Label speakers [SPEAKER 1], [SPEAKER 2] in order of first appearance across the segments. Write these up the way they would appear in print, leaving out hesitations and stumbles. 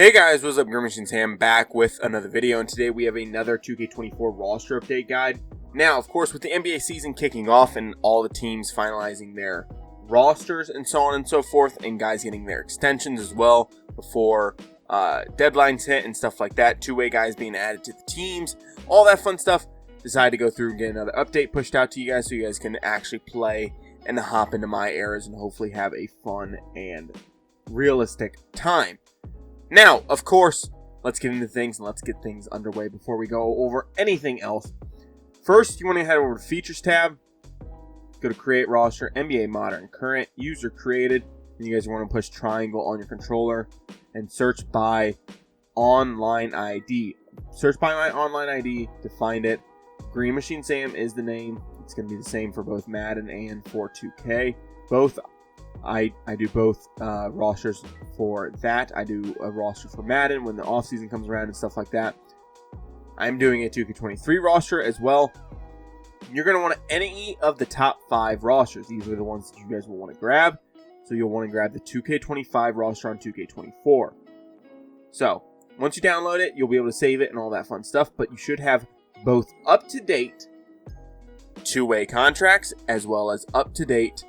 [SPEAKER 1] Hey guys, what's up? Grimmission Sam back with another video, and today we have another 2K24 roster update guide. Now, of course, with the NBA season kicking off and all the teams finalizing their rosters and so on and so forth, and guys getting their extensions as well before deadlines hit and stuff like that, two-way guys being added to the teams, all that fun stuff, decided to go through and get another update pushed out to you guys so you guys can actually play and hop into my eras and hopefully have a fun and realistic time. Now, of course, let's get into things and let's get things underway before we go over anything else. First, you want to head over to Features tab, go to Create Roster, NBA Modern Current, User Created, and you guys want to push triangle on your controller and search by Online ID. Search by my Online ID to find it. Green Machine Sam is the name. It's going to be the same for both Madden and for 2K. I do both rosters for that. I do a roster for Madden when the offseason comes around and stuff like that. I'm doing a 2K23 roster as well. You're going to want any of the top 5 rosters. These are the ones that you guys will want to grab. So you'll want to grab the 2K25 roster on 2K24. So once you download it, you'll be able to save it and all that fun stuff. But you should have both up-to-date two-way contracts as well as up-to-date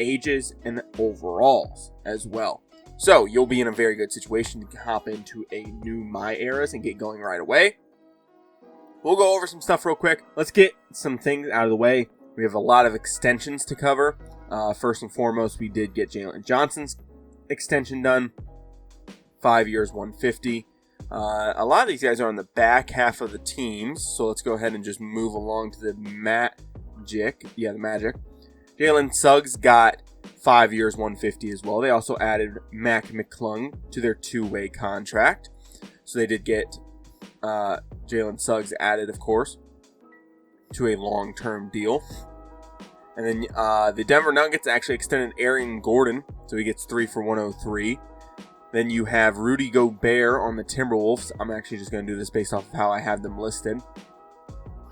[SPEAKER 1] ages and overalls as well. So you'll be in a very good situation to hop into a new My Eras and get going right away. We'll go over some stuff real quick. Let's get some things out of the way. We have a lot of extensions to cover. First and foremost, we did get Jalen Johnson's extension done. 5 years, 150. A lot of these guys are on the back half of the teams. So let's go ahead and just move along to the Magic. Yeah, the Magic. Jalen Suggs got 5 years, 150 as well. They also added Mac McClung to their two-way contract. So they did get Jalen Suggs added, of course, to a long-term deal. And then the Denver Nuggets actually extended Aaron Gordon, so he gets 3 for 103. Then you have Rudy Gobert on the Timberwolves. I'm actually just going to do this based off of how I have them listed.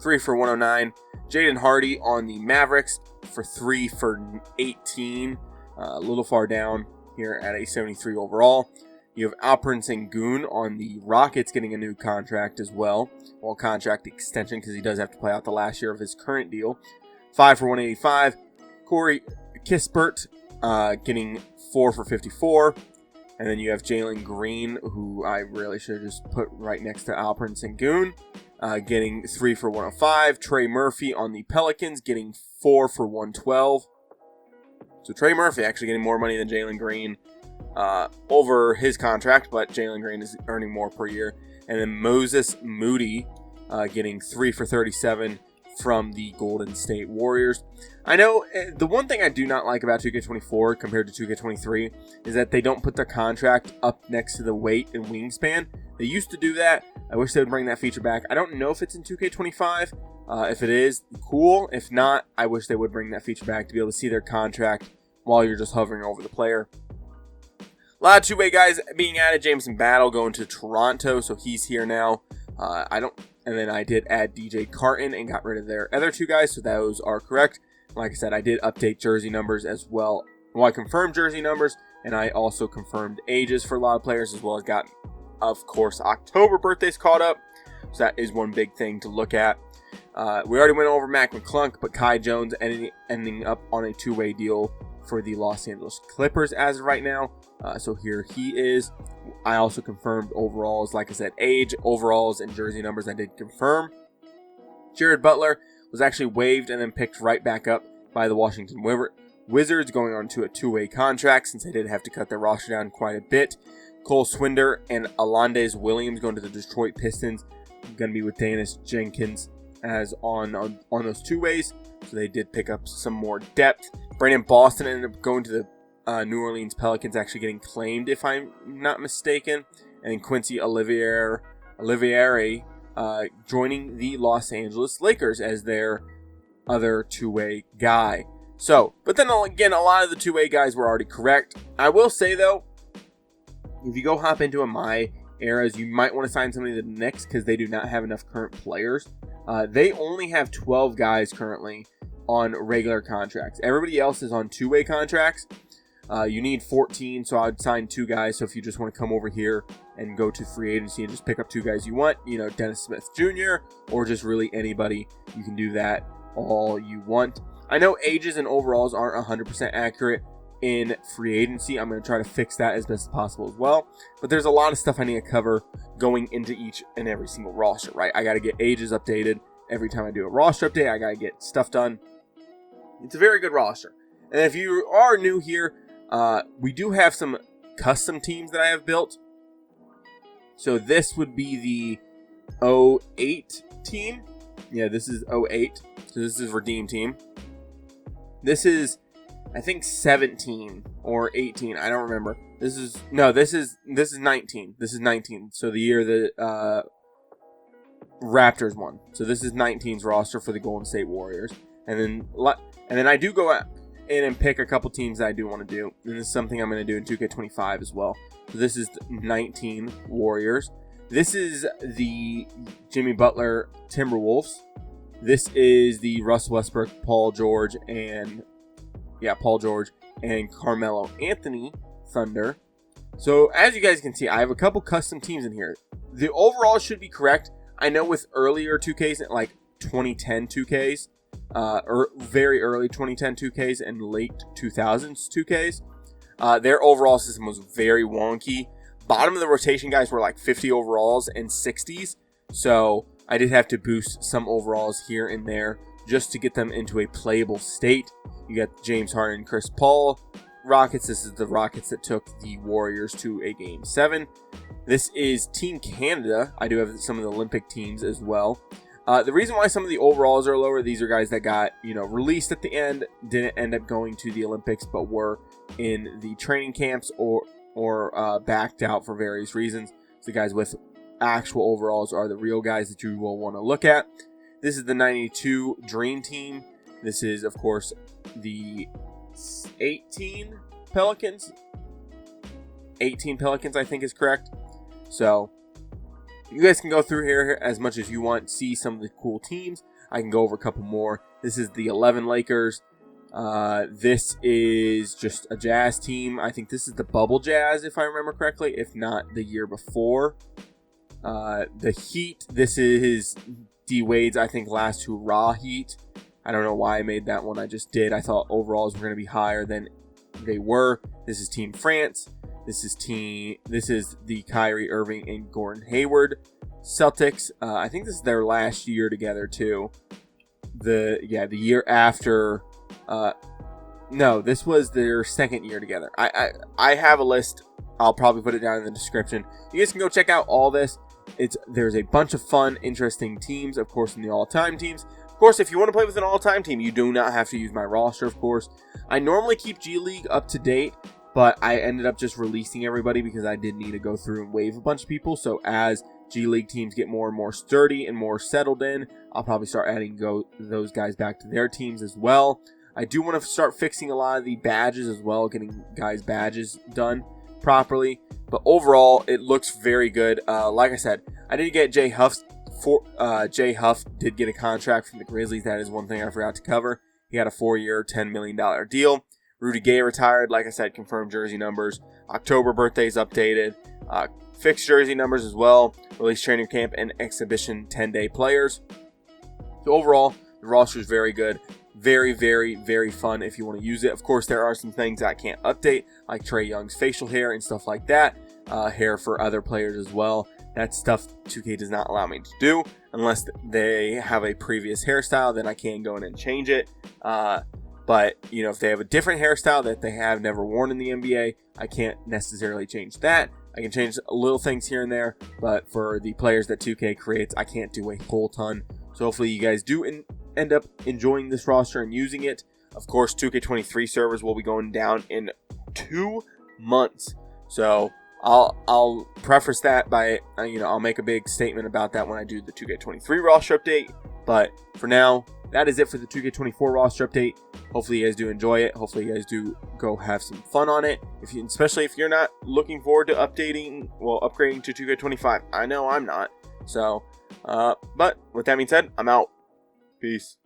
[SPEAKER 1] 3 for 109. Jaden Hardy on the Mavericks for 3 for 18. A little far down here at a 73 overall. You have Alperen Sengun on the Rockets getting a new contract as well. Well, contract extension because he does have to play out the last year of his current deal. 5 for 185. Corey Kispert getting 4 for 54. And then you have Jalen Green, who I really should have just put right next to Alperen Sengun, getting 3 for 105. Trey Murphy on the Pelicans getting 4 for 112. So Trey Murphy actually getting more money than Jalen Green over his contract, but Jalen Green is earning more per year. And then Moses Moody getting 3 for 37 from the Golden State Warriors. I know the one thing I do not like about 2K24 compared to 2K23 is that they don't put their contract up next to the weight and wingspan. They used to do that. I wish they would bring that feature back. I don't know if it's in 2K25. If it is, cool. If not, I wish they would bring that feature back to be able to see their contract while you're just hovering over the player. A lot of two-way guys being added. Jameson Battle going to Toronto, so he's here now. And then I did add DJ Carton and got rid of their other 2 guys, so those are correct. Like I said, I did update jersey numbers as well. Well, I confirmed jersey numbers, and I also confirmed ages for a lot of players, as well as got, of course, October birthdays caught up. So that is one big thing to look at. We already went over Mac McClung, but Kai Jones ending up on a 2-way deal for the Los Angeles Clippers as of right now. So here he is. I also confirmed overalls, like I said, age, overalls, and jersey numbers I did confirm. Jared Butler was actually waived and then picked right back up by the Washington Wizards, going on to a 2-way contract since they did have to cut their roster down quite a bit. Cole Swinder and Alondes Williams going to the Detroit Pistons. Going to be with Dennis Jenkins as on those 2-ways. So they did pick up some more depth. Brandon Boston ended up going to the New Orleans Pelicans, actually getting claimed, if I'm not mistaken. And then Quincy Olivieri joining the Los Angeles Lakers as their other 2-way guy. So, but then again, a lot of the 2-way guys were already correct. I will say, though, if you go hop into a My Eras, you might want to sign somebody to the Knicks because they do not have enough current players. They only have 12 guys currently on regular contracts. Everybody else is on 2-way contracts. You need 14, so I'd sign 2 guys. So if you just want to come over here and go to free agency and just pick up 2 guys you want, Dennis Smith Jr. or just really anybody, you can do that all you want. I know ages and overalls aren't 100% accurate in free agency. I'm going to try to fix that as best as possible as well. But there's a lot of stuff I need to cover going into each and every single roster, right? I got to get ages updated every time I do a roster update. I got to get stuff done. It's a very good roster. And if you are new here, we do have some custom teams that I have built. So this would be the 08 team. Yeah, this is 08. So this is Redeem team. This is, I think, 17 or 18. I don't remember. This is 19. This is 19. So the year that Raptors won. So this is 19's roster for the Golden State Warriors. And then I do go out in and pick a couple teams that I do want to do. And this is something I'm going to do in 2K25 as well. So this is 19 Warriors. This is the Jimmy Butler Timberwolves. This is the Russ Westbrook, Paul George, and Carmelo Anthony Thunder. So as you guys can see, I have a couple custom teams in here. The overall should be correct. I know with earlier 2Ks, like 2010 2Ks, or very early 2010 2Ks and late 2000s 2Ks, their overall system was very wonky. Bottom of the rotation guys were like 50 overalls and 60s. So I did have to boost some overalls here and there just to get them into a playable state. You got James Harden and Chris Paul Rockets. This is the Rockets that took the Warriors to a Game 7. This is Team Canada. I do have some of the Olympic teams as well. The reason why some of the overalls are lower, these are guys that got, released at the end, didn't end up going to the Olympics, but were in the training camps or backed out for various reasons. So the guys with actual overalls are the real guys that you will want to look at. This is the 92 Dream Team. This is, of course, the 18 Pelicans. 18 Pelicans, I think is correct. So you guys can go through here as much as you want, see some of the cool teams. I can go over a couple more. This is the 11 Lakers. This is just a Jazz team. I think this is the Bubble Jazz, if I remember correctly, if not the year before. The Heat, this is D Wade's, I think, last hurrah Heat. I don't know why I made that one. I just did. I thought overalls were going to be higher than they were. This is Team France. This is the Kyrie Irving and Gordon Hayward Celtics. I think this is their last year together too. The year after. No, this was their second year together. I have a list. I'll probably put it down in the description. You guys can go check out all this. There's a bunch of fun, interesting teams, of course, in the all-time teams. Of course, if you want to play with an all-time team, you do not have to use my roster, of course. I normally keep G League up to date, but I ended up just releasing everybody because I did need to go through and waive a bunch of people. So as G League teams get more and more sturdy and more settled in, I'll probably start adding those guys back to their teams as well. I do want to start fixing a lot of the badges as well, getting guys' badges done properly. But overall, it looks very good. Like I said, I did get Jay Huff. Jay Huff did get a contract from the Grizzlies. That is one thing I forgot to cover. He had a 4-year, $10 million deal. Rudy Gay retired. Like I said, confirmed jersey numbers. October birthdays updated. Fixed jersey numbers as well. Release training camp and exhibition 10-day players. So overall, the roster is very good. Very, very, very fun if you want to use it. Of course, there are some things I can't update, like Trae Young's facial hair and stuff like that. Hair for other players as well. That's stuff 2K does not allow me to do unless they have a previous hairstyle. Then I can go in and change it. But if they have a different hairstyle that they have never worn in the NBA, I can't necessarily change that. I can change little things here and there, but for the players that 2K creates, I can't do a whole ton. So hopefully you guys do end up enjoying this roster and using it. Of course, 2K23 servers will be going down in 2 months. So I'll preface that by, I'll make a big statement about that when I do the 2K23 roster update. But for now, that is it for the 2K24 roster update. Hopefully you guys do enjoy it. Hopefully you guys do go have some fun on it. Especially if you're not looking forward to upgrading to 2K25. I know I'm not. So, but with that being said, I'm out. Peace.